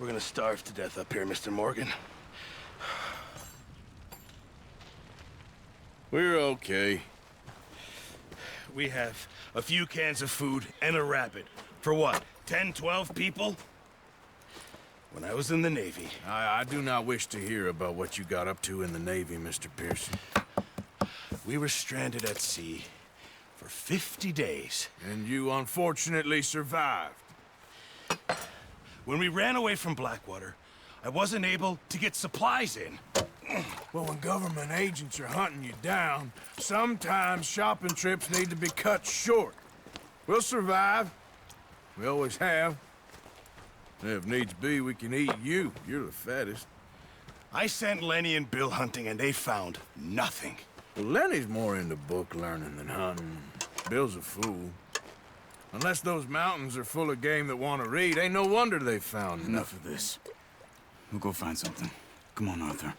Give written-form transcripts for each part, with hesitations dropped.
We're gonna starve to death up here, Mr. Morgan. We're okay. We have a few cans of food and a rabbit. For what, 10, 12 people? When I was in the Navy... I do not wish to hear about what you got up to in the Navy, Mr. Pearson. We were stranded at sea for 50 days. And you unfortunately survived. When we ran away from Blackwater, I wasn't able to get supplies in. Well, when government agents are hunting you down, sometimes shopping trips need to be cut short. We'll survive. We always have. And if needs be, we can eat you. You're the fattest. I sent Lenny and Bill hunting, and they found nothing. Well, Lenny's more into book learning than hunting. Bill's a fool. Unless those mountains are full of game that want to read, ain't no wonder they found Enough of this. We'll go find something. Come on, Arthur.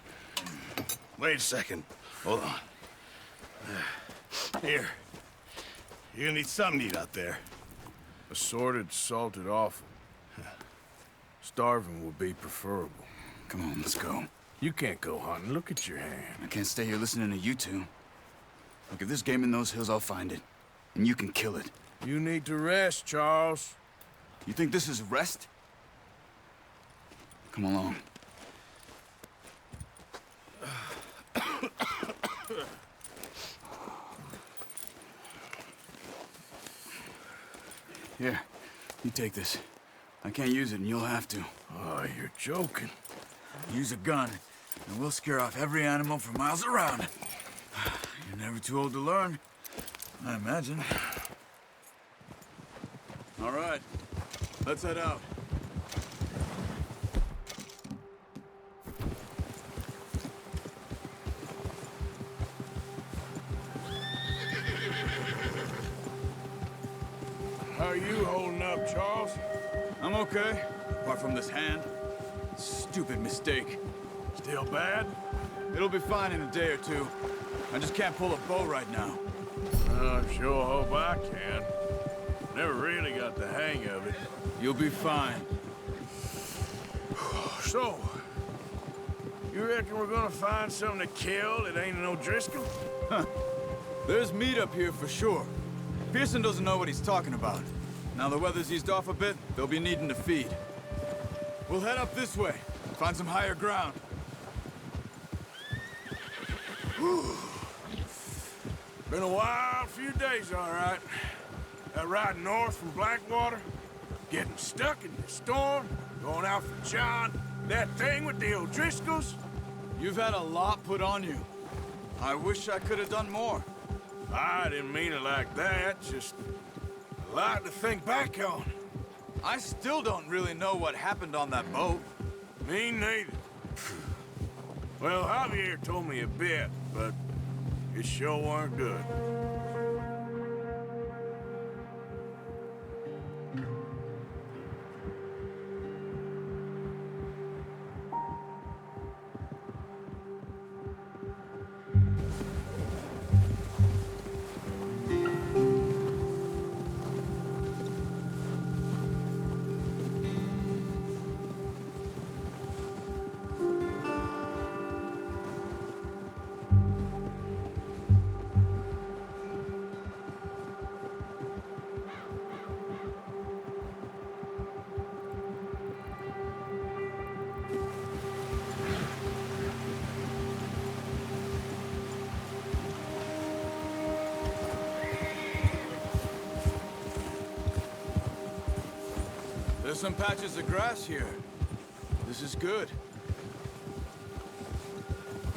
Wait a second. Hold on. Here. You're gonna need something to eat out there. Assorted, salted offal. Starving would be preferable. Come on, let's go. You can't go hunting. Look at your hand. I can't stay here listening to you two. Look, if there's game in those hills, I'll find it. And you can kill it. You need to rest, Charles. You think this is rest? Come along. Here, you take this. I can't use it, and you'll have to. Oh, you're joking. Use a gun, and we'll scare off every animal for miles around. You're never too old to learn, I imagine. All right, let's head out. How are you holding up, Charles? I'm okay, apart from this hand. Stupid mistake. Still bad? It'll be fine in a day or two. I just can't pull a bow right now. I sure hope I can. Never really got the hang of it. You'll be fine. So, you reckon we're gonna find something to kill that ain't no Driscoll? There's meat up here for sure. Pearson doesn't know what he's talking about. Now the weather's eased off a bit, they'll be needing to feed. We'll head up this way, find some higher ground. Been a wild few days, all right. That ride north from Blackwater, getting stuck in the storm, going out for John, that thing with the O'Driscolls. You've had a lot put on you. I wish I could have done more. I didn't mean it like that, just a lot to think back on. I still don't really know what happened on that boat. Me neither. Well, Javier told me a bit, but it sure weren't good. There's some patches of grass here. This is good.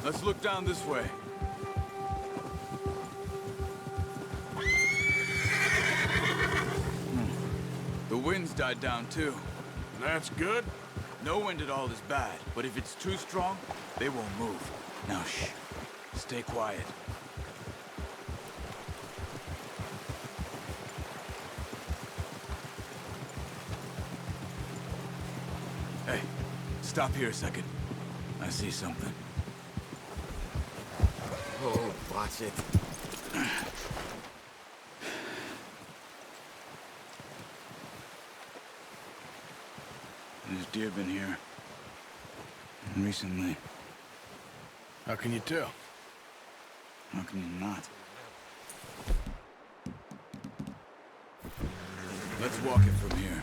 Let's look down this way. The wind's died down too. That's good. No wind at all is bad, but if it's too strong, they won't move. Now shh. Stay quiet. Hey, stop here a second. I see something. Oh, watch it. There's deer been here. Recently. How can you tell? How can you not? Let's walk it from here.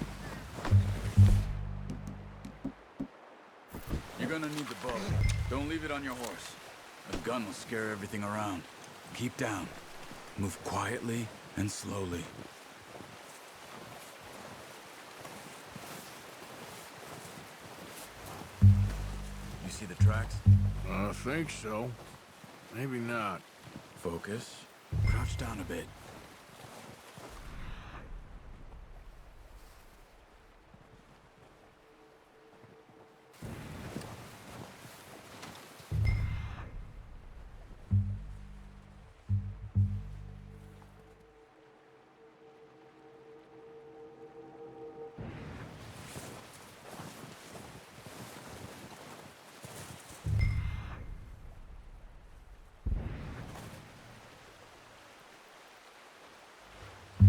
You're gonna need the bow. Don't leave it on your horse. A gun will scare everything around. Keep down. Move quietly and slowly. You see the tracks? I think so. Maybe not. Focus. Crouch down a bit.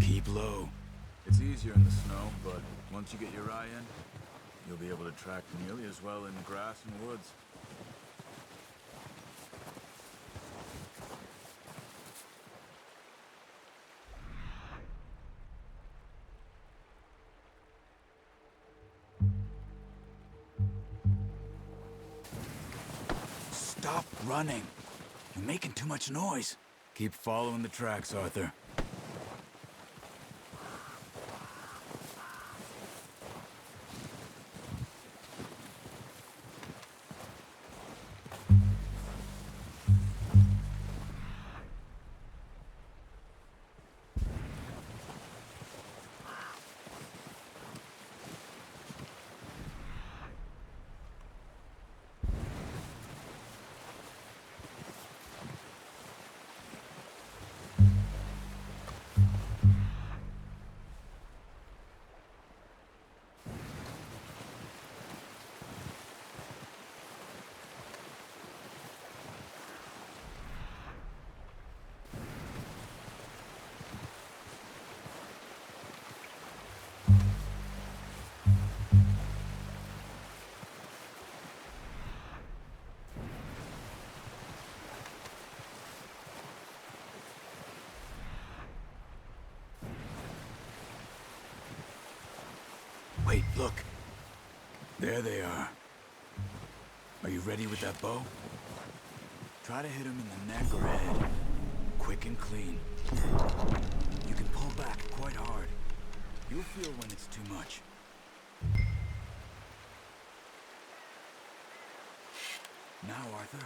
Keep low. It's easier in the snow, but once you get your eye in, you'll be able to track nearly as well in grass and woods. Stop running. You're making too much noise. Keep following the tracks, Arthur. Wait, look. There they are. Are you ready with that bow? Try to hit him in the neck or head. Quick and clean. You can pull back quite hard. You'll feel when it's too much. Now, Arthur.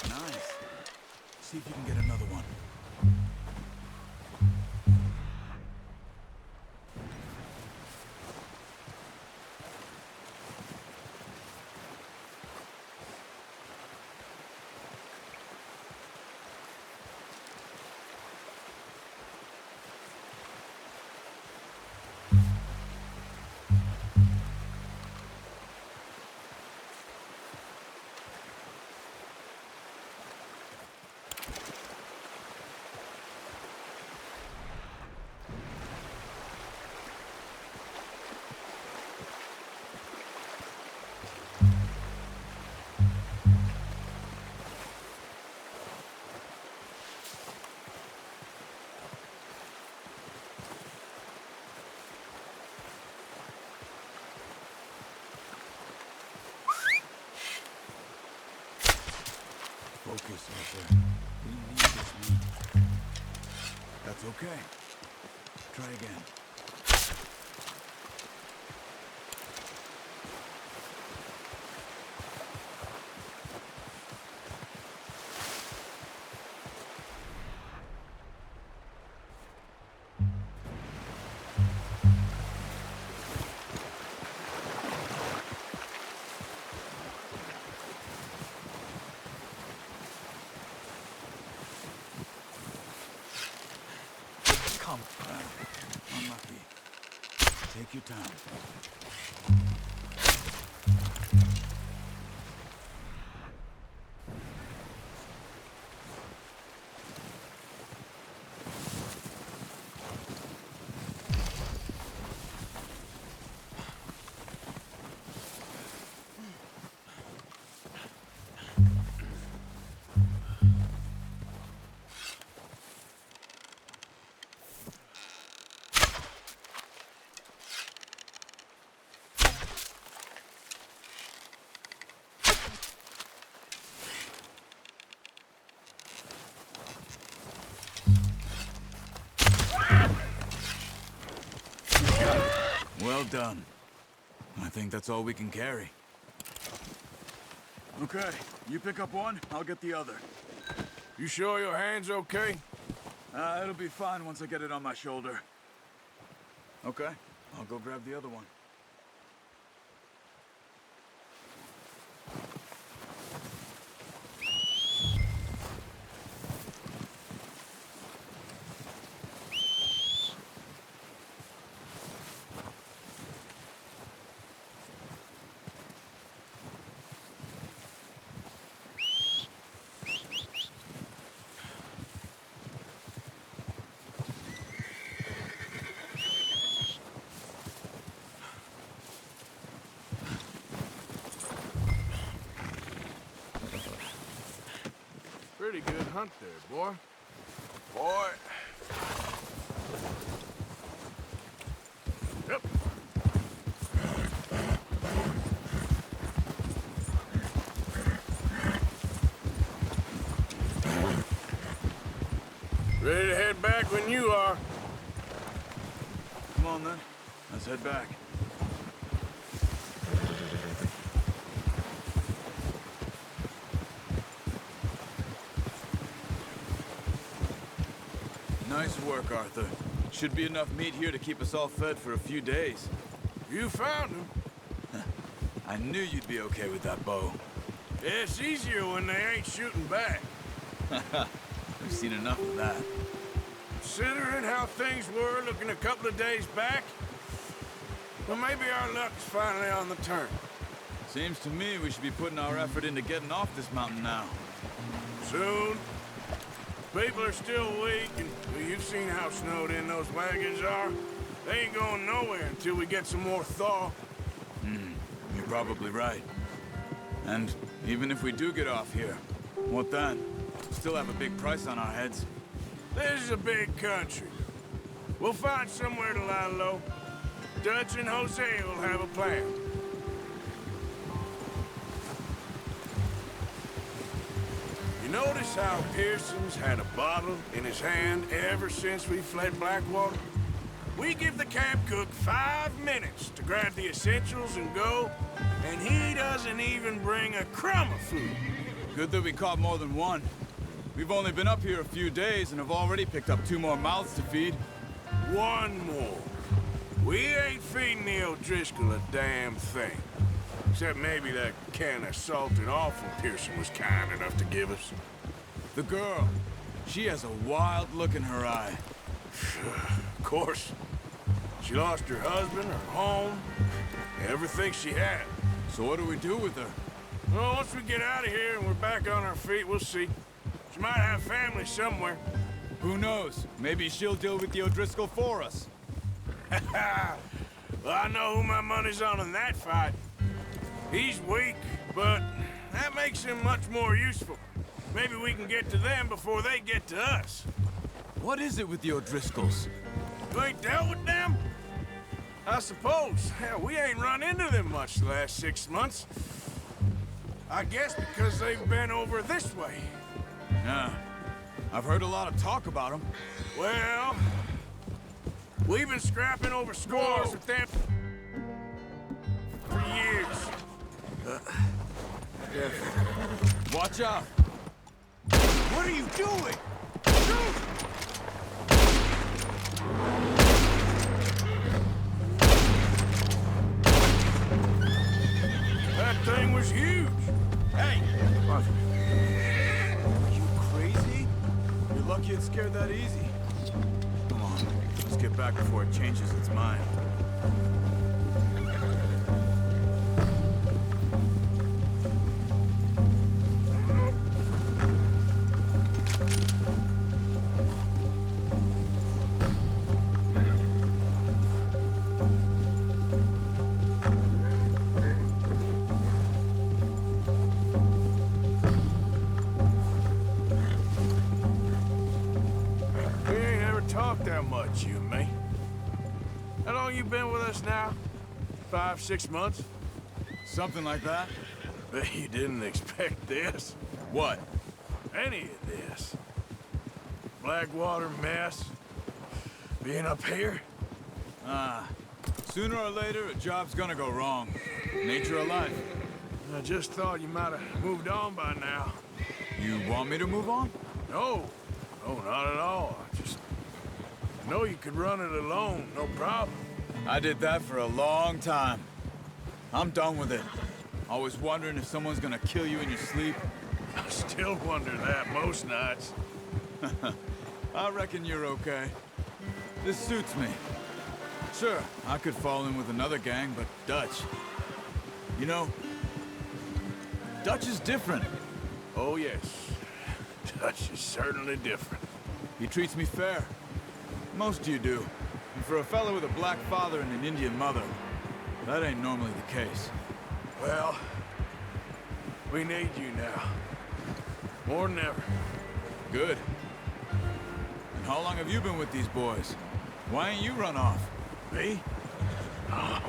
Nice. See if you can get another one. Focus, Arthur. We need this meat. That's okay. Try again. Unlucky. Take your time. Well done. I think that's all we can carry. Okay, you pick up one, I'll get the other. You sure your hand's okay? It'll be fine once I get it on my shoulder. Okay, I'll go grab the other one. Pretty good hunt there, boy. Boy. Yep. Ready to head back when you are. Come on then, let's head back. Nice work, Arthur. Should be enough meat here to keep us all fed for a few days. You found him. I knew you'd be okay with that bow. It's easier when they ain't shooting back. We've seen enough of that. Considering how things were looking a couple of days back, well, maybe our luck's finally on the turn. Seems to me we should be putting our effort into getting off this mountain now. Soon. People are still weak, and well, you've seen how snowed in those wagons are. They ain't going nowhere until we get some more thaw. You're probably right. And even if we do get off here, what then? Still have a big price on our heads. This is a big country. We'll find somewhere to lie low. Dutch and Jose will have a plan. You notice how Pearson's had a bottle in his hand ever since we fled Blackwater? We give the camp cook 5 minutes to grab the essentials and go, and he doesn't even bring a crumb of food. Good that we caught more than one. We've only been up here a few days and have already picked up 2 more mouths to feed. One more. We ain't feeding the O'Driscoll a damn thing. Except maybe that can of salted offal Pearson was kind enough to give us. The girl, she has a wild look in her eye. Of course. She lost her husband, her home, everything she had. So what do we do with her? Well, once we get out of here and we're back on our feet, we'll see. She might have family somewhere. Who knows? Maybe she'll deal with the O'Driscoll for us. Well, I know who my money's on in that fight. He's weak, but that makes him much more useful. Maybe we can get to them before they get to us. What is it with the O'Driscolls? You ain't dealt with them? I suppose. Hell, we ain't run into them much the last 6 months. I guess because they've been over this way. Yeah. I've heard a lot of talk about them. Well, we've been scrapping over scores with them for years. Watch out! What are you doing? Shoot! That thing was huge. Hey! Arthur. Are you crazy? You're lucky it scared that easy. Come on. just get back before it changes its mind. We ain't ever talked that much, you and me. How long you been with us now? 5, 6 months? Something like that? Bet you didn't expect this. What? Any of this. Blackwater mess. Being up here? Sooner or later, a job's gonna go wrong. Nature of life. I just thought you might have moved on by now. You want me to move on? No. No, not at all. I just know you could run it alone, no problem. I did that for a long time. I'm done with it. Always wondering if someone's gonna kill you in your sleep. I still wonder that most nights. I reckon you're okay. This suits me. Sure, I could fall in with another gang, but Dutch... You know, Dutch is different. Oh, yes. Dutch is certainly different. He treats me fair. Most of you do. And for a fellow with a black father and an Indian mother, that ain't normally the case. Well, we need you now. More than ever. Good. And how long have you been with these boys? Why ain't you run off? Me? Oh,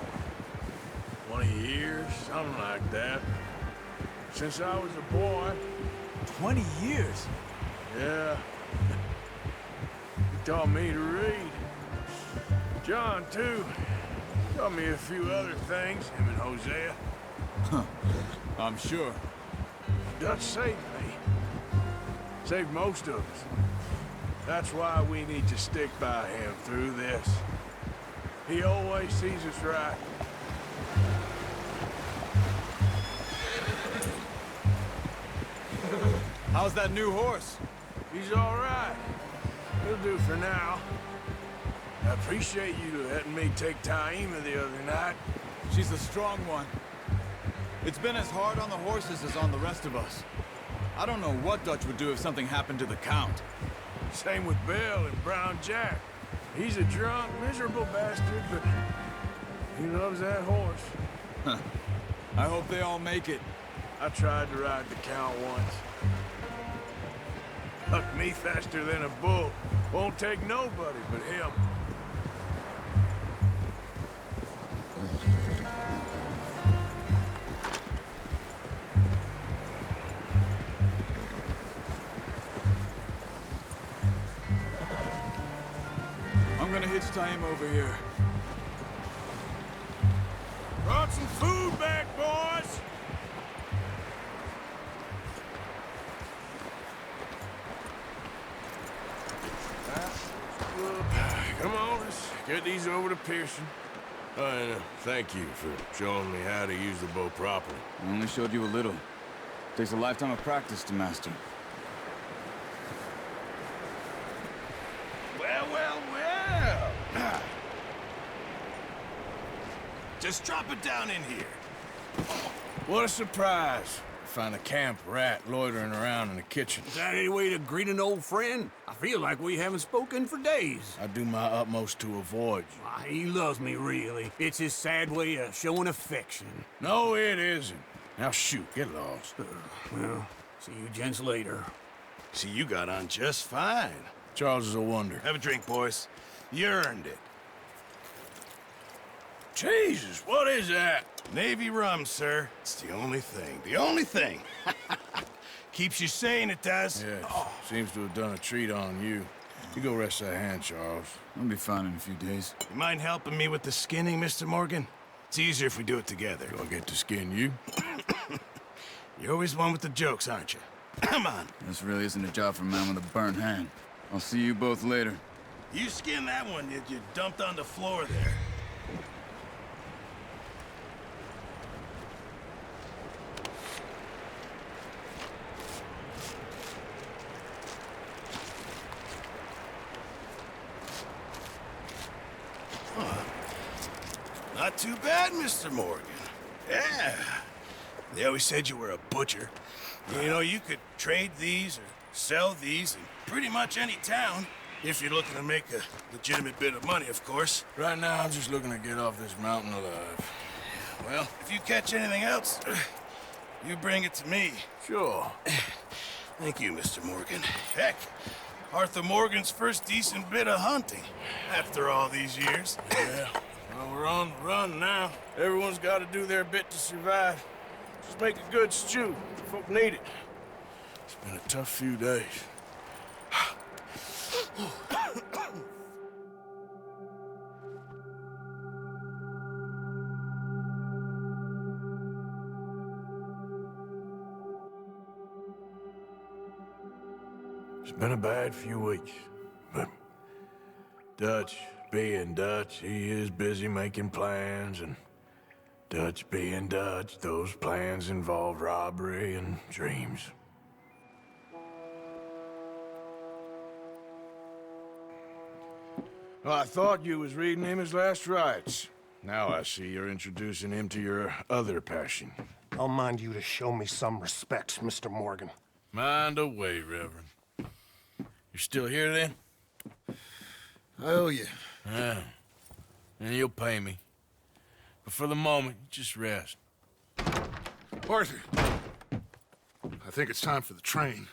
20 years, something like that. Since I was a boy. 20 years? Yeah. He taught me to read. John, too. Taught me a few other things, him and Hosea. I'm sure. Dutch saved me. Saved most of us. That's why we need to stick by him through this. He always sees us right. How's that new horse? He's all right. He'll do for now. I appreciate you letting me take Taima the other night. She's a strong one. It's been as hard on the horses as on the rest of us. I don't know what Dutch would do if something happened to the Count. Same with Bill and Brown Jack. He's a drunk, miserable bastard, but he loves that horse. I hope they all make it. I tried to ride the Count once. Hucked me faster than a bull. Won't take nobody but him. I'm gonna hitch Taima over here. Brought some food back, boys! Come on, let's get these over to Pearson. And thank you for showing me how to use the bow properly. I only showed you a little. Takes a lifetime of practice to master. Well, well, well. Just drop it down in here. What a surprise. Find a camp rat loitering around in the kitchen. Is that any way to greet an old friend? I feel like we haven't spoken for days. I do my utmost to avoid you. Why, he loves me, really. It's his sad way of showing affection. No, it isn't. Now shoot, get lost. Well, see you gents later. See, you got on just fine. Charles is a wonder. Have a drink, boys. You earned it. Jesus, what is that? Navy rum, sir. It's the only thing. The only thing. Keeps you sane, it does. Yes, seems to have done a treat on you. You go rest that hand, Charles. I'll be fine in a few days. You mind helping me with the skinning, Mr. Morgan? It's easier if we do it together. Do I get to skin you? You're always one with the jokes, aren't you? Come on. This really isn't a job for a man with a burnt hand. I'll see you both later. You skin that one that you dumped on the floor there. Not too bad, Mr. Morgan. Yeah. They always said you were a butcher. You know, you could trade these or sell these in pretty much any town. If you're looking to make a legitimate bit of money, of course. Right now, I'm just looking to get off this mountain alive. Well, if you catch anything else, you bring it to me. Sure. Thank you, Mr. Morgan. Heck, Arthur Morgan's first decent bit of hunting after all these years. Yeah. Well, we're on the run now. Everyone's got to do their bit to survive. Just make a good stew. Folk need it. It's been a tough few days. It's been a bad few weeks, but Dutch being Dutch, he is busy making plans, and Dutch being Dutch, those plans involve robbery and dreams. Well, I thought you was reading him his last rites. Now I see you're introducing him to your other passion. I'll mind you to show me some respect, Mr. Morgan. Mind away, Reverend. You're still here, then? I owe you. Yeah. And you'll pay me. But for the moment, just rest. Arthur, I think it's time for the train.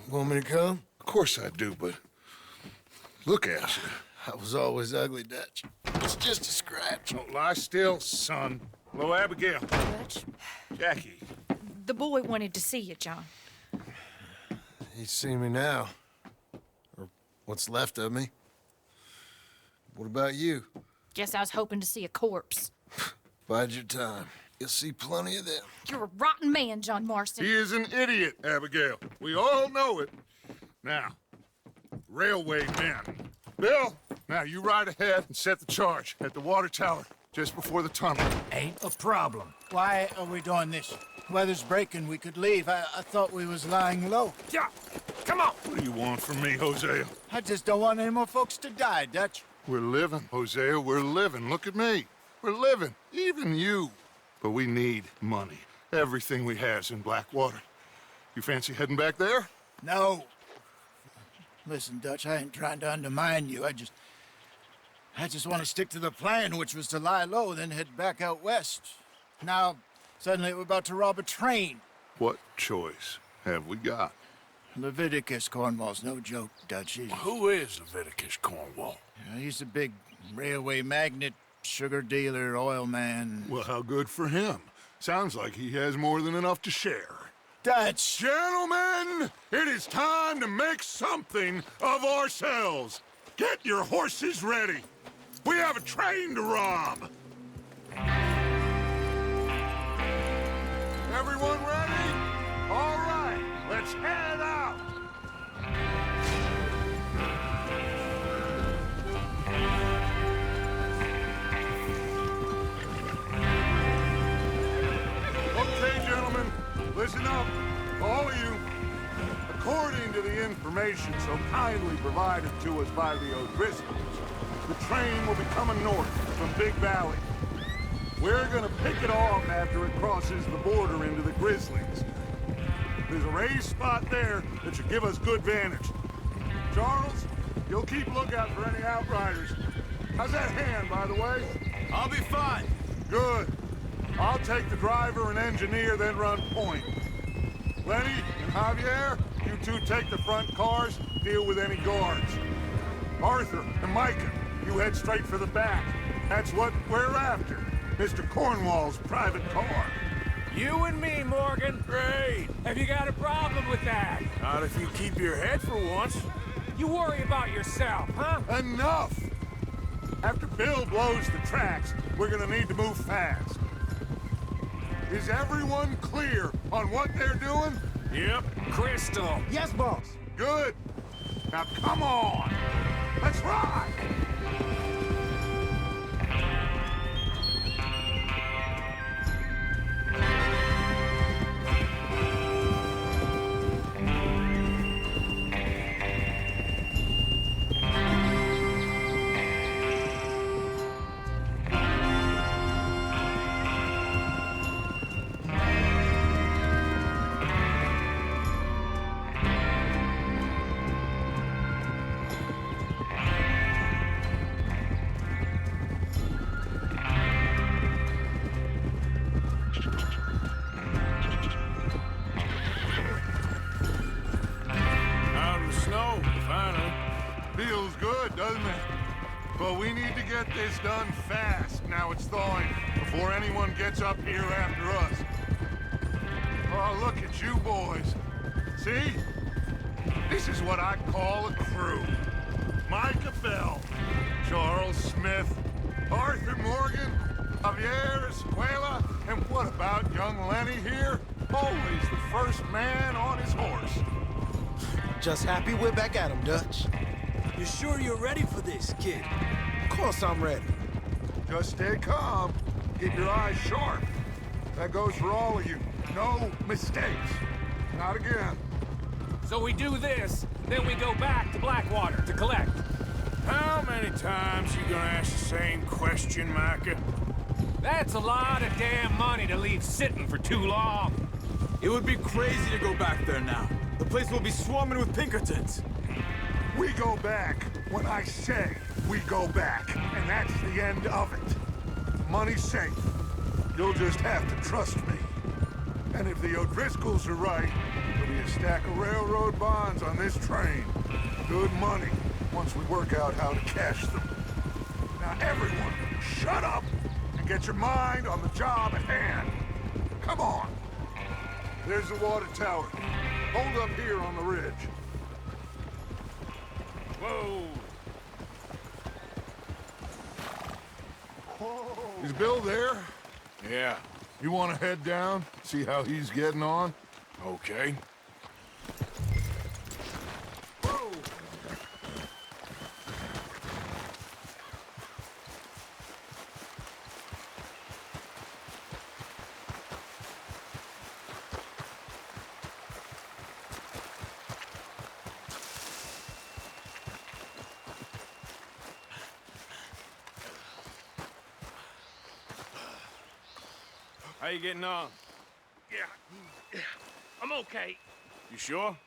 Want me to come? Of course I do, but look at you. I was always ugly, Dutch. It's just a scratch. Don't lie still, son. Hello, Abigail. Dutch, Jackie. the boy wanted to see you, John. He's seen me now. Or what's left of me. What about you? Guess I was hoping to see a corpse. Bide your time. You'll see plenty of them. You're a rotten man, John Marston. He is an idiot, Abigail. We all know it. Now, railway men. Bill, now you ride ahead and set the charge at the water tower just before the tunnel. Ain't a problem. Why are we doing this? Weather's breaking, we could leave. I thought we was lying low. Yeah, come on. What do you want from me, Hosea? I just don't want any more folks to die, Dutch. We're living, Hosea, we're living. Look at me. We're living, even you. But we need money. Everything we have's in Blackwater. You fancy heading back there? No. Listen, Dutch, I ain't trying to undermine you. I just want to stick to the plan, which was to lie low, then head back out west. Now, suddenly we're about to rob a train. What choice have we got? Leviticus Cornwall's no joke, Dutch. Who is Leviticus Cornwall? He's a big railway magnate, sugar dealer, oil man. Well, how good for him. Sounds like he has more than enough to share. Dutch! Gentlemen, it is time to make something of ourselves. Get your horses ready. We have a train to rob. Everyone ready? All right, let's head out. Okay, gentlemen, listen up, all of you. According to the information so kindly provided to us by the O'Driscolls, the train will be coming north from Big Valley. We're gonna pick it off after it crosses the border into the Grizzlies. There's a raised spot there that should give us good vantage. Charles, you'll keep lookout for any outriders. How's that hand, by the way? I'll be fine. Good. I'll take the driver and engineer, then run point. Lenny and Javier, you two take the front cars, deal with any guards. Arthur and Micah, you head straight for the back. That's what we're after. Mr. Cornwall's private car. You and me, Morgan. Great. Have you got a problem with that? Not if you keep your head for once. You worry about yourself, huh? Enough! After Bill blows the tracks, we're gonna need to move fast. Is everyone clear on what they're doing? Yep. Crystal. Yes, boss. Good. Now come on! Let's ride! But we need to get this done fast. Now it's thawing, before anyone gets up here after us. Oh, look at you boys. See? This is what I call a crew. Micah Bell, Charles Smith, Arthur Morgan, Javier Escuela, and what about young Lenny here? Always the first man on his horse. Just happy we're back at him, Dutch. You sure you're ready for this, kid? Of course I'm ready. Just stay calm. Keep your eyes sharp. That goes for all of you. No mistakes. Not again. So we do this, then we go back to Blackwater to collect. How many times you gonna ask the same question, Micah? That's a lot of damn money to leave sitting for too long. It would be crazy to go back there now. The place will be swarming with Pinkertons. We go back when I say we go back, and that's the end of it. Money's safe. You'll just have to trust me. And if the O'Driscolls are right, there'll be a stack of railroad bonds on this train. Good money, once we work out how to cash them. Now everyone, shut up and get your mind on the job at hand. Come on. There's the water tower. Hold up here on the ridge. Whoa! Is Bill there? Yeah, You want to head down, see how he's getting on? okay. How you getting on? Yeah, I'm okay. You sure?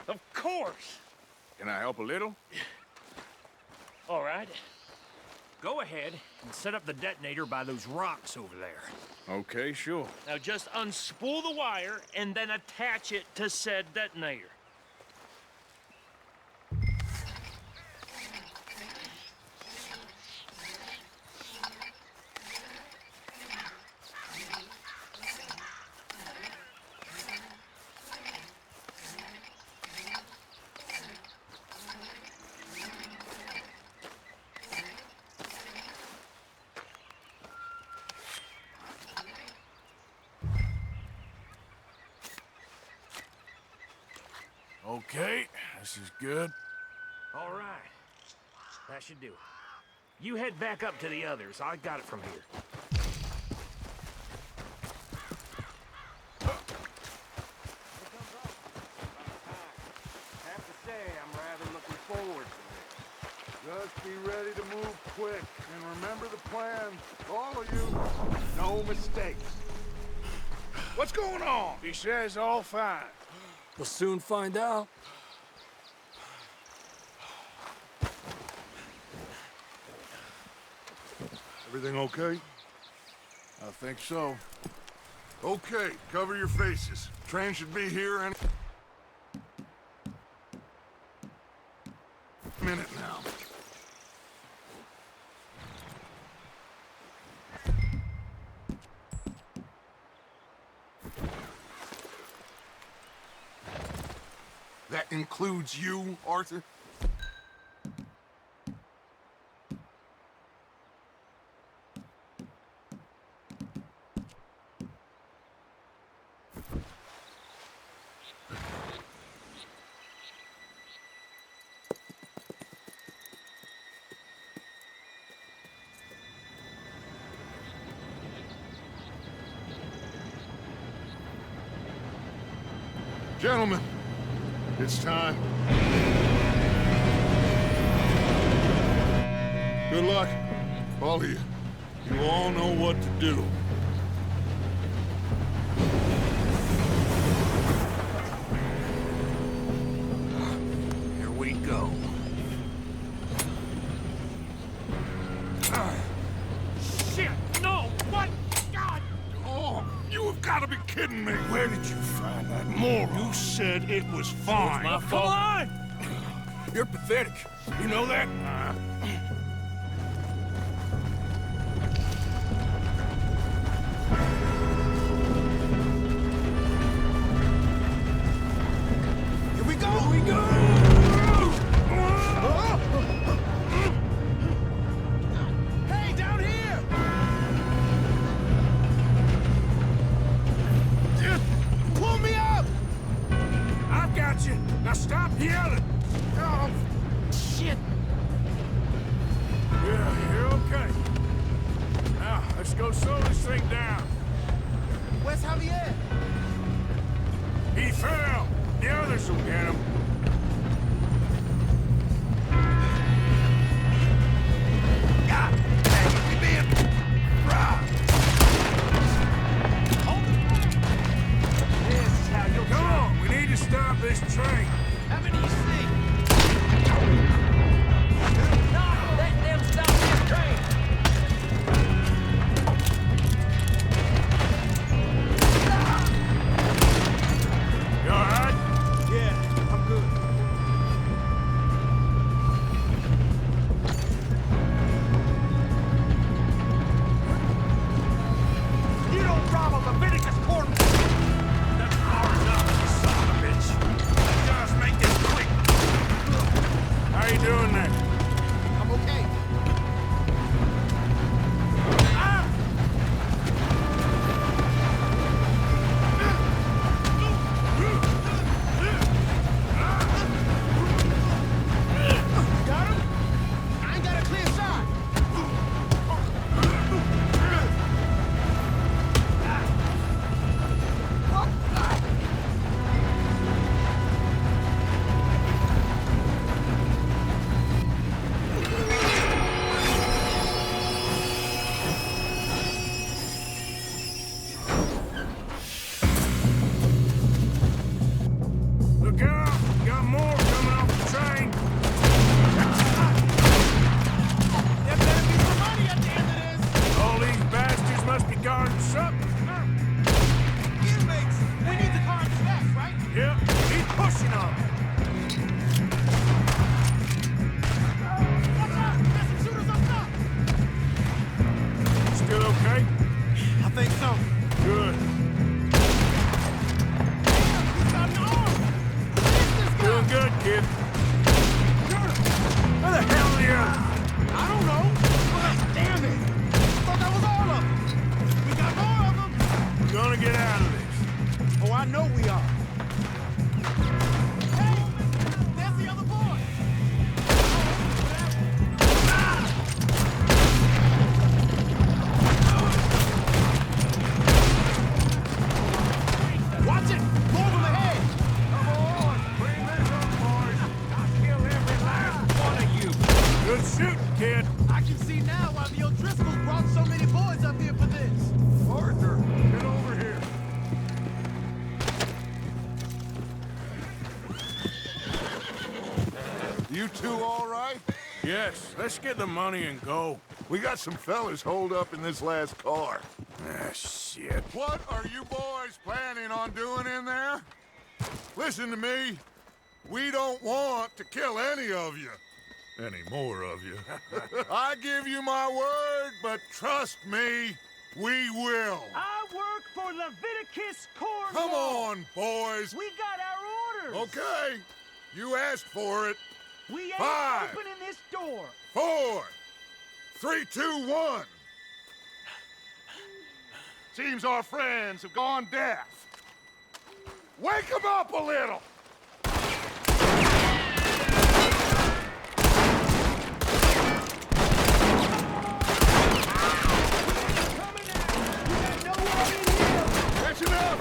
Of course. Can I help a little? All right. Go ahead and set up the detonator by those rocks over there. Okay, sure. Now just unspool the wire and then attach it to said detonator. Okay, this is good. All right. That should do it. You head back up to the others. I got it from here. Have to say, I'm rather looking forward to this. Just be ready to move quick, and remember the plan. All of you, no mistakes. What's going on? He says all fine. We'll soon find out. Everything okay? I think so. Okay, cover your faces. Train should be here any minute now. That includes you, Arthur? Gentlemen, it's time. Good luck, all of you. You all know what to do. Here we go. Shit! No! What? God! Oh, you have got to be kidding me. Where did you find that moron? You said it was fine. Come on! You're pathetic. You know that? Javier? He fell. The others will get him. God dang it, we being robbed. This is how you'll Come on, we need to stop this train. How many you see? Not let them stop this train. You all right? Yeah, I'm good. You don't rob a Leviticus court. That's far enough, you son of a bitch. Let's just make this quick. How you doing there? I'm okay. Got him? I ain't got a clear shot. Look out! Got more coming off the train. There better be some money at the end of this. All these bastards must be guarding something. Inmates, we need the car at the left, right? Yep, keep pushing on. Watch out! There's some shooters up top! Still okay? I think so. Good. He's got an arm! Release this guy! Doing good, kid. Where the hell are the others? I don't know. But damn it! Thought that was all of them. We got more of them. We're gonna get out of this. Oh, I know we are. Hey! There's the other boy! Watch it! More of them ahead! Come on, bring this up, boys. I'll kill every last one of you. Good shooting, kid. I can see now why the O'Driscolls brought so many boys up here for this. Arthur, get over here. You two all right? Yes, let's get the money and go. We got some fellas holed up in this last car. Ah, shit. What are you boys planning on doing in there? Listen to me. We don't want to kill any of you. Any more of you. I give you my word, but trust me, we will. I work for Leviticus Corps. Come on, boys. We got our orders. Okay. You asked for it. We ain't 5, opening this door. 4, 3, 2, 1. Seems our friends have gone deaf. Wake them up a little. That's enough.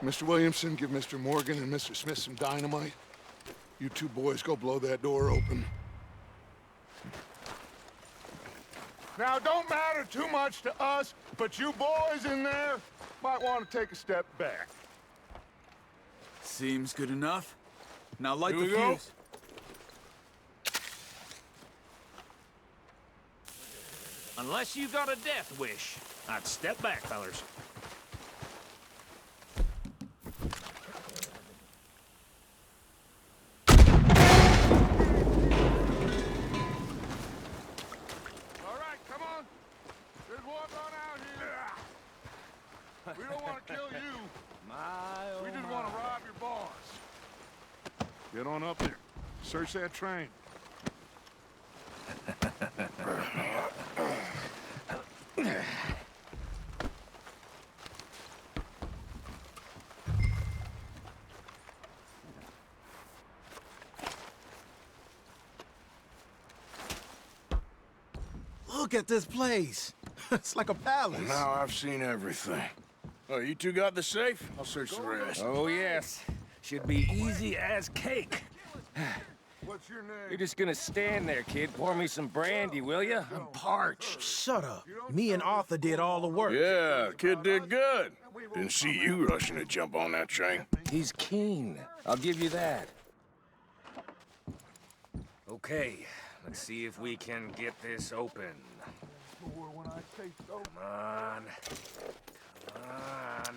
Mr. Williamson, give Mr. Morgan and Mr. Smith some dynamite. You two boys go blow that door open. Now, it don't matter too much to us, but you boys in there might want to take a step back. Seems good enough. Now light Here the we go. fuse. Unless you got a death wish, I'd step back, fellers. All right, come on. Just walk on out here. We don't want to kill you. We just want to rob your boss. Get on up there. Search that train. Look at this place. It's like a palace. Now I've seen everything. Oh, you two got the safe? I'll search the rest. Oh, yes. Should be easy as cake. What's your name? You're just gonna stand there, kid. Pour me some brandy, will you? I'm parched. Shut up. Me and Arthur did all the work. Yeah, the kid did good. Didn't see you rushing to jump on that train. He's keen. I'll give you that. Okay, let's see if we can get this open. Come on. Come on.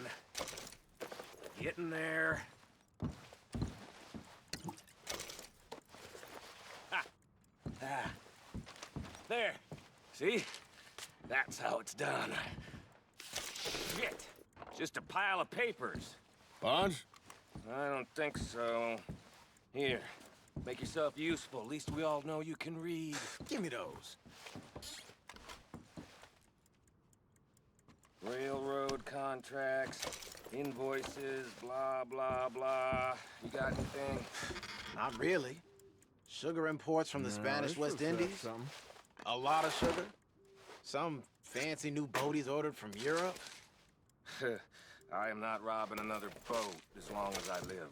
Get in there. Ah. There. See? That's how it's done. Shit. Just a pile of papers. Bonds? I don't think so. Here. Make yourself useful. At least we all know you can read. Give me those. Railroad contracts, invoices, blah, blah, blah. You got anything? Not really. Sugar imports from the Spanish West Indies. A lot of sugar. Some fancy new boat he's ordered from Europe. I am not robbing another boat as long as I live.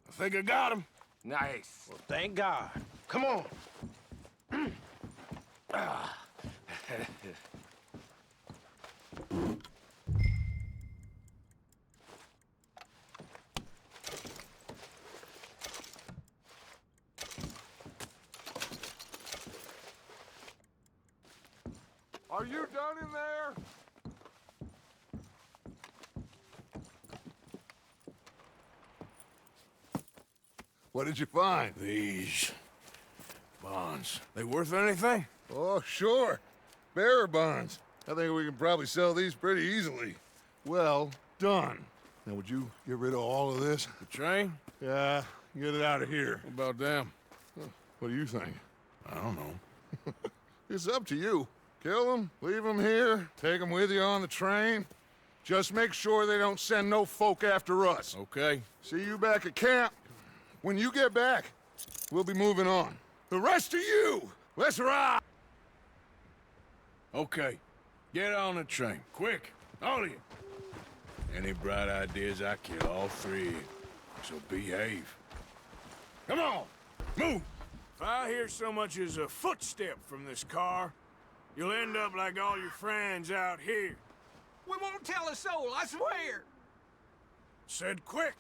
I think I got him. Nice. Well, thank God. Come on. Are you done in there? What did you find? These bonds. They worth anything? Oh, sure. Bearer bonds. I think we can probably sell these pretty easily. Well done. Now, would you get rid of all of this? The train? Yeah, get it out of here. What about them? What do you think? I don't know. It's up to you. Kill them, leave them here, take them with you on the train. Just make sure they don't send no folk after us. Okay. See you back at camp. When you get back, we'll be moving on. The rest of you, let's ride! Okay. Get on the train. Quick. All of you. Any bright ideas, I kill all three of you. So behave. Come on! Move! If I hear so much as a footstep from this car, you'll end up like all your friends out here. We won't tell a soul, I swear. Said quick.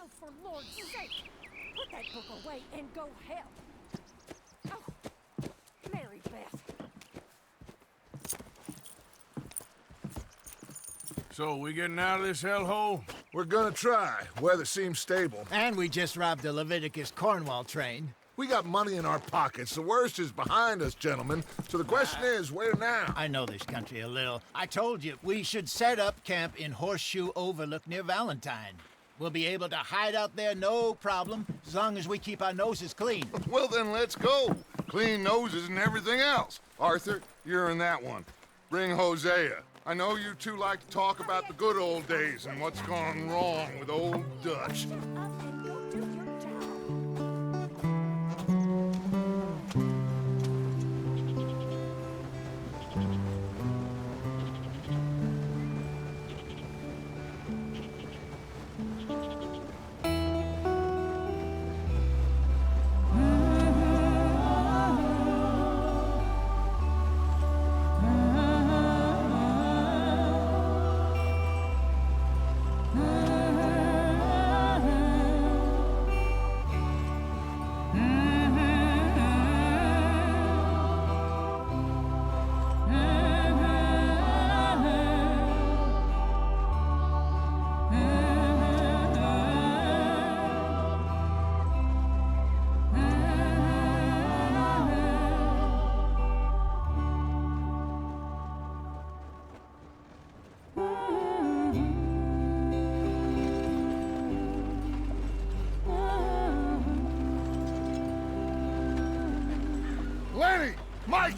Oh, for Lord's sake! Put that book away and go help! Oh, Mary Beth. So, we getting out of this hellhole? We're gonna try. Weather seems stable. And we just robbed the Leviticus Cornwall train. We got money in our pockets. The worst is behind us, gentlemen. So the question is, where now? I know this country a little. I told you, we should set up camp in Horseshoe Overlook near Valentine. We'll be able to hide out there no problem, as long as we keep our noses clean. Well, then let's go. Clean noses and everything else. Arthur, you're in that one. Bring Hosea. I know you two like to talk about the good old days and what's gone wrong with old Dutch.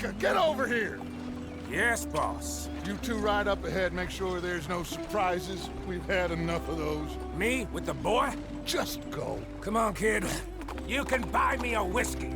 Micah, get over here! Yes, boss. You two ride up ahead, make sure there's no surprises. We've had enough of those. Me with the boy? Just go. Come on, kid. You can buy me a whiskey.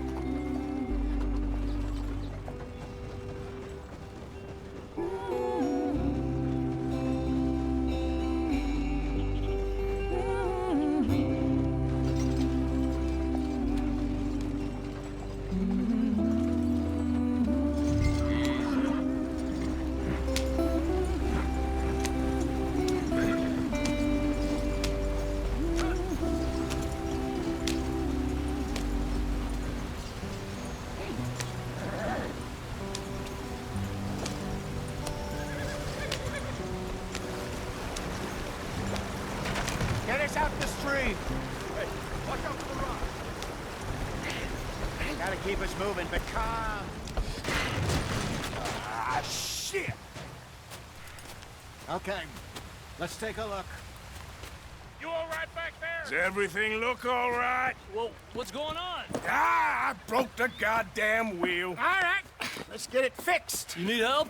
Get us out the stream. Hey, watch out for the rock. Gotta keep us moving, but calm. Ah, shit! Okay, let's take a look. You all right back there? Does everything look all right? Whoa, what's going on? Ah, I broke the goddamn wheel. All right, let's get it fixed. You need help?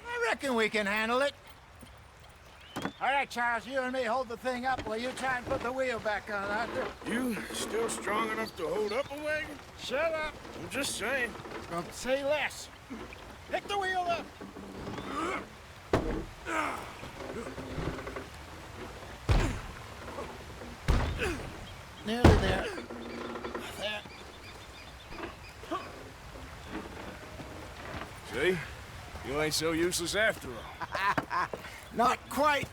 I reckon we can handle it. All right, Charles, you and me hold the thing up while you try and put the wheel back on, Arthur. You still strong enough to hold up a wagon? Shut up. I'm just saying. Don't say less. Pick the wheel up. Nearly there. There. See? You ain't so useless after all. Not quite.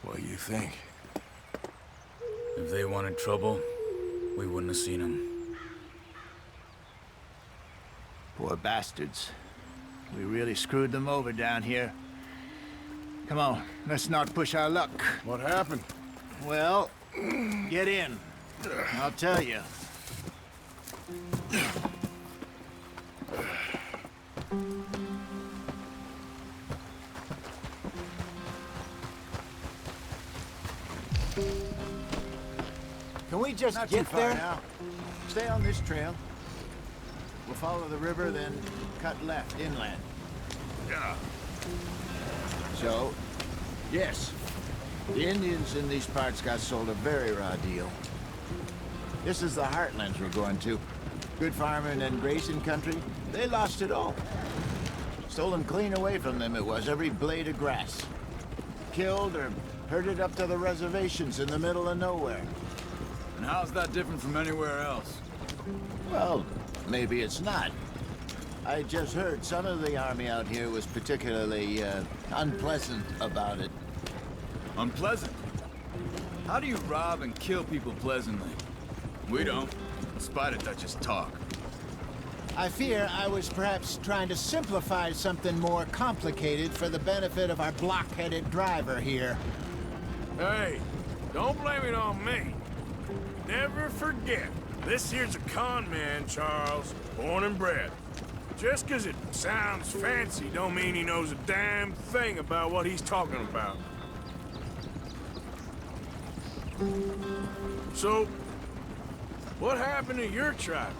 What do you think? If they wanted trouble, we wouldn't have seen them. Poor bastards. We really screwed them over down here. Come on, let's not push our luck. What happened? Well, get in. I'll tell you. Can we just Not get too far there? now. Stay on this trail. We'll follow the river, then cut left inland. Yeah. So, yes, the Indians in these parts got sold a very raw deal. This is the heartlands we're going to. Good farming and grazing country, they lost it all. Stolen clean away from them it was, every blade of grass. Killed or herded up to the reservations in the middle of nowhere. And how's that different from anywhere else? Well, maybe it's not. I just heard some of the army out here was particularly, unpleasant about it. Unpleasant? How do you rob and kill people pleasantly? We don't, in spite of Dutch's talk. I fear I was perhaps trying to simplify something more complicated for the benefit of our block-headed driver here. Hey, don't blame it on me. Never forget, this here's a con man, Charles, born and bred. Just 'cause it sounds fancy don't mean he knows a damn thing about what he's talking about. So, what happened to your tribe?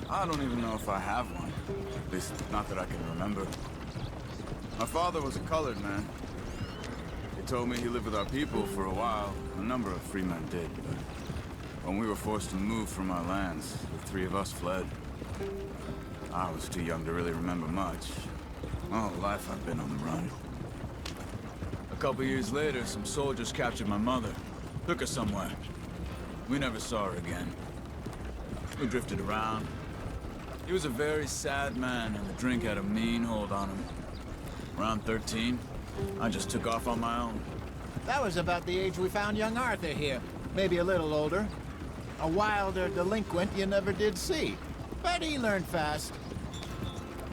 I don't even know if I have one. At least, not that I can remember. My father was a colored man. He told me he lived with our people for a while. A number of free men did, but when we were forced to move from our lands, the three of us fled. I was too young to really remember much. My whole life I've been on the run. A couple years later, some soldiers captured my mother. Took her somewhere. We never saw her again. We drifted around. He was a very sad man, and the drink had a mean hold on him. Around 13, I just took off on my own. That was about the age we found young Arthur here. Maybe a little older. A wilder delinquent you never did see. But he learned fast.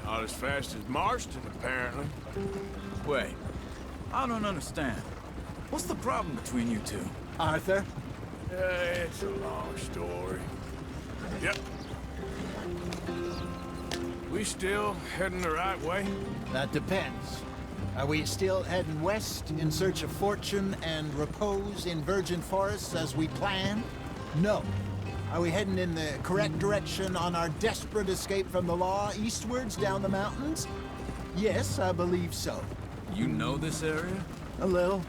Not as fast as Marston, apparently. Wait, I don't understand. What's the problem between you two? Arthur? It's a long story. Yep. We still heading the right way? That depends. Are we still heading west in search of fortune and repose in virgin forests as we planned? No. Are we heading in the correct direction on our desperate escape from the law eastwards down the mountains? Yes, I believe so. You know this area? A little.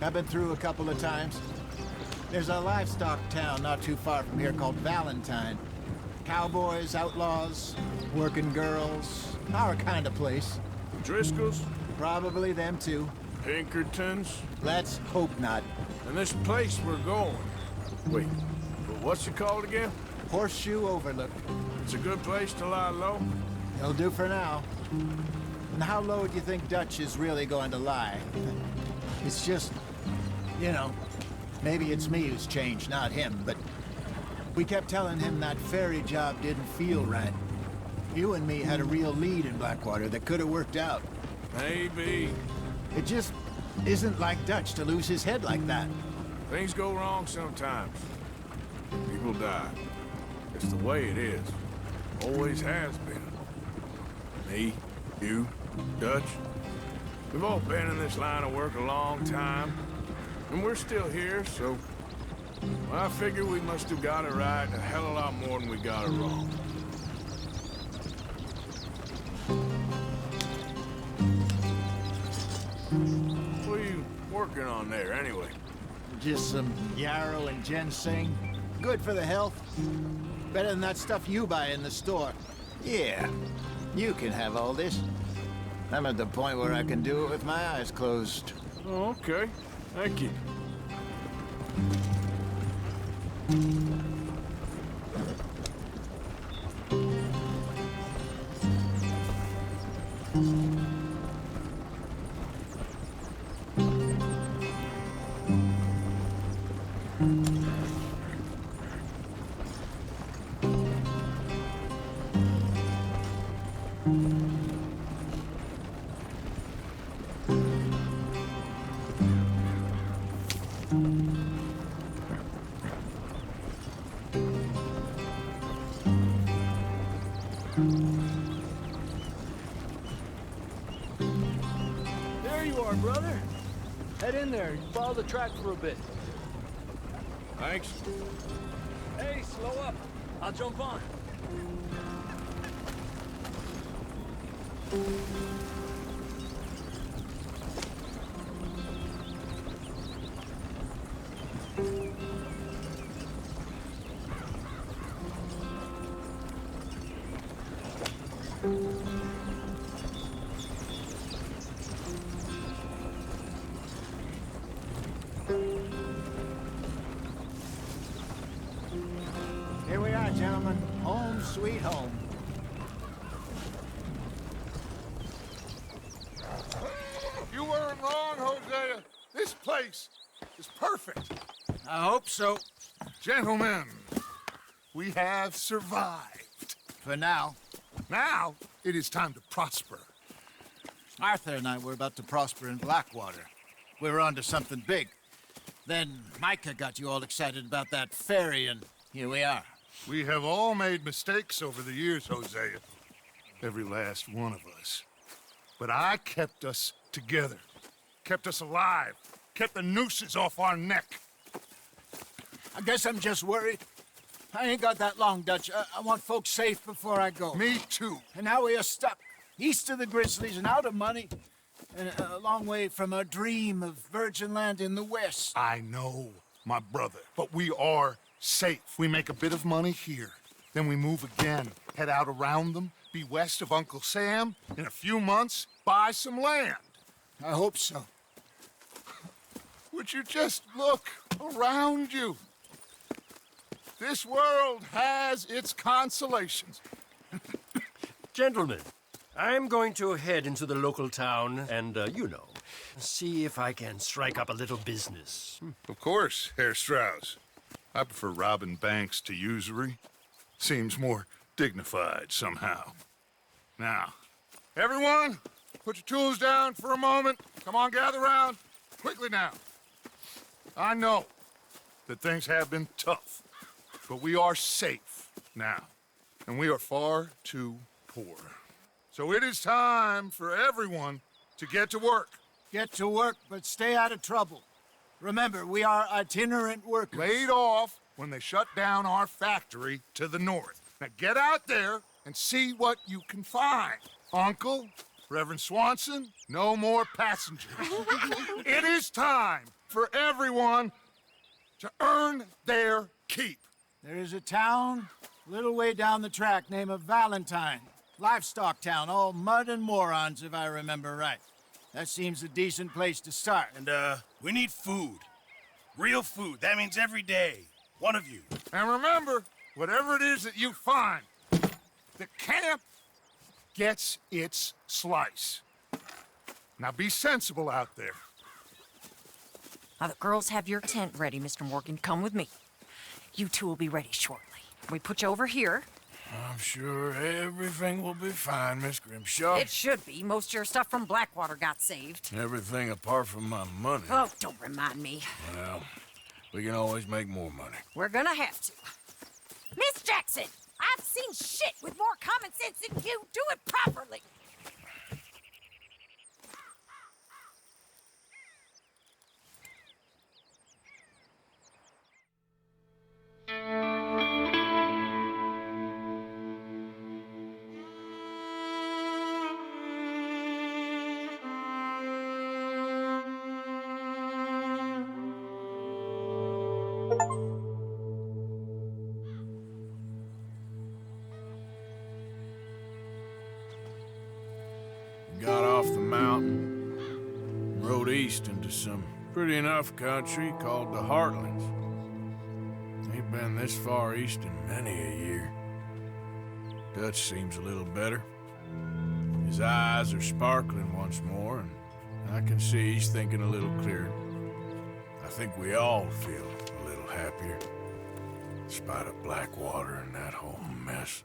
I've been through a couple of times. There's a livestock town not too far from here called Valentine. Cowboys, outlaws, working girls, our kind of place. Driscoll's? Probably them too. Pinkertons? Let's hope not. And this place we're going. Wait, but what's it called again? Horseshoe Overlook. It's a good place to lie low? It'll do for now. And how low do you think Dutch is really going to lie? It's just, you know, maybe it's me who's changed, not him, but we kept telling him that ferry job didn't feel right. You and me had a real lead in Blackwater that could have worked out. Maybe. It just isn't like Dutch to lose his head like that. Things go wrong sometimes. People die. It's the way it is. Always has been. Me, you, Dutch. We've all been in this line of work a long time. And we're still here, so... well, I figure we must have got it right a hell of a lot more than we got it wrong. What are you working on there, anyway? Just some yarrow and ginseng. Good for the health. Better than that stuff you buy in the store. Yeah, you can have all this. I'm at the point where I can do it with my eyes closed. Oh, okay. Thank you. There you are, brother. Head in there. Follow the track for a bit. Thanks. Hey, slow up. I'll jump on. Here we are, gentlemen. Home sweet home. You weren't wrong, Hosea. This place is perfect. I hope so. Gentlemen, we have survived. For now. Now, it is time to prosper. Arthur and I were about to prosper in Blackwater. We were onto something big. Then Micah got you all excited about that ferry, and here we are. We have all made mistakes over the years, Hosea. Every last one of us. But I kept us together. Kept us alive. Kept the nooses off our neck. I guess I'm just worried. I ain't got that long, Dutch. I want folks safe before I go. Me too. And now we are stuck, east of the Grizzlies and out of money, and a long way from our dream of virgin land in the west. I know, my brother, but we are safe. We make a bit of money here, then we move again, head out around them, be west of Uncle Sam, in a few months, buy some land. I hope so. Would you just look around you? This world has its consolations. Gentlemen, I'm going to head into the local town and, you know, see if I can strike up a little business. Of course, Herr Strauss. I prefer robbing banks to usury. Seems more dignified somehow. Now, everyone, put your tools down for a moment. Come on, gather round. Quickly now. I know that things have been tough, but we are safe now, and we are far too poor. So it is time for everyone to get to work. Get to work, but stay out of trouble. Remember, we are itinerant workers. Laid off when they shut down our factory to the north. Now get out there and see what you can find. Uncle, Reverend Swanson, no more passengers. It is time for everyone to earn their keep. There is a town a little way down the track named Valentine. Livestock town, all mud and morons, if I remember right. That seems a decent place to start. And, we need food. Real food. That means every day. One of you. And remember, whatever it is that you find, the camp gets its slice. Now be sensible out there. Now the girls have your tent ready, Mr. Morgan. Come with me. You two will be ready shortly. We put you over here. I'm sure everything will be fine, Miss Grimshaw. It should be. Most of your stuff from Blackwater got saved. Everything apart from my money. Oh, don't remind me. Well, we can always make more money. We're gonna have to. Miss Jackson, I've seen shit with more common sense than you. Do it properly. Got off the mountain, rode east into some pretty enough country called the Heartlands. Ain't been this far east in many a year. Dutch seems a little better. His eyes are sparkling once more, and I can see he's thinking a little clearer. I think we all feel a little happier, in spite of Blackwater and that whole mess.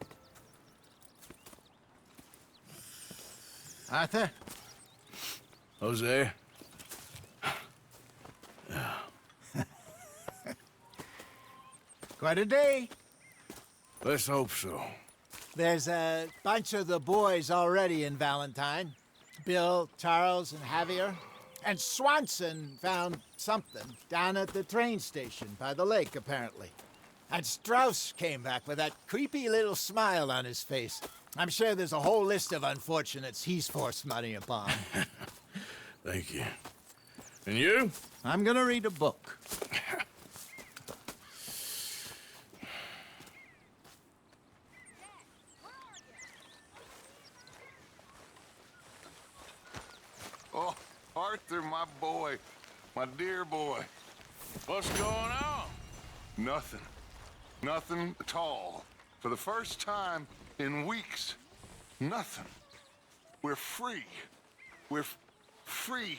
Arthur? Jose? Quite a day. Let's hope so. There's a bunch of the boys already in Valentine. Bill, Charles, and Javier. And Swanson found something down at the train station by the lake, apparently. And Strauss came back with that creepy little smile on his face. I'm sure there's a whole list of unfortunates he's forced money upon. Thank you. And you? I'm gonna read a book. Oh, Arthur, my boy. My dear boy. What's going on? Nothing. Nothing at all. For the first time in weeks, nothing. We're free. We're free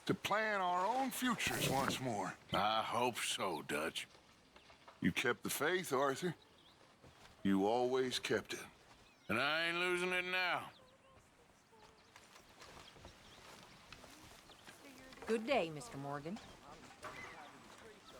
to plan our own futures once more. I hope so, Dutch. You kept the faith, Arthur. You always kept it. And I ain't losing it now. Good day, Mr. Morgan.